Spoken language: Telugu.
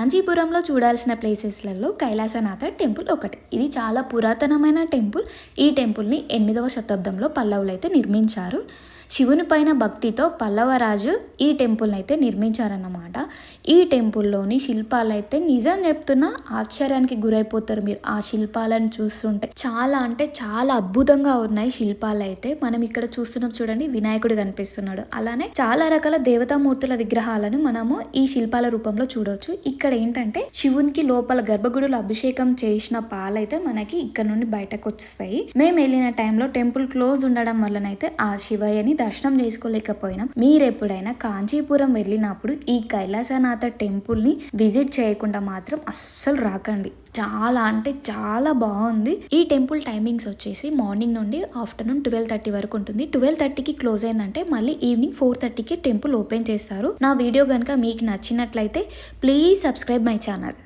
కాంచీపురంలో చూడాల్సిన ప్లేసెస్లలో కైలాసనాథ టెంపుల్ ఒకటి. ఇది చాలా పురాతనమైన టెంపుల్. ఈ టెంపుల్ని 8వ శతాబ్దంలో పల్లవులు అయితే నిర్మించారు. శివుని పైన భక్తితో పల్లవరాజు ఈ టెంపుల్ని అయితే నిర్మించారన్నమాట. ఈ టెంపుల్లోని శిల్పాలు అయితే నిజం చెప్తున్నా ఆశ్చర్యానికి గురైపోతారు మీరు ఆ శిల్పాలను చూస్తుంటే. చాలా అంటే చాలా అద్భుతంగా ఉన్నాయి శిల్పాలు అయితే. మనం ఇక్కడ చూస్తున్నాం చూడండి, వినాయకుడు కనిపిస్తున్నాడు. అలానే చాలా రకాల దేవతామూర్తుల విగ్రహాలను మనము ఈ శిల్పాల రూపంలో చూడవచ్చు. ఇక్కడ ఏంటంటే శివునికి లోపల గర్భగుడిలో అభిషేకం చేసిన పాలైతే మనకి ఇక్కడ నుండి బయటకు వచ్చేస్తాయి. మేము వెళ్ళిన టైంలో టెంపుల్ క్లోజ్ ఉండడం వల్లనైతే ఆ శివయ్యని దర్శనం చేసుకోలేకపోయినాం. మీరు ఎప్పుడైనా కాంచీపురం వెళ్ళినప్పుడు ఈ కైలాసనాథ టెంపుల్ ని విజిట్ చేయకుండా మాత్రం అస్సలు రాకండి. చాలా అంటే చాలా బాగుంది. ఈ టెంపుల్ టైమింగ్స్ వచ్చేసి మార్నింగ్ నుండి ఆఫ్టర్నూన్ 12:30 వరకు ఉంటుంది. 12:30కి క్లోజ్ అయిందంటే మళ్ళీ ఈవినింగ్ 4:30కి టెంపుల్ ఓపెన్ చేస్తారు. నా వీడియో కనుక మీకు నచ్చినట్లయితే ప్లీజ్ సబ్స్క్రైబ్ మై ఛానల్.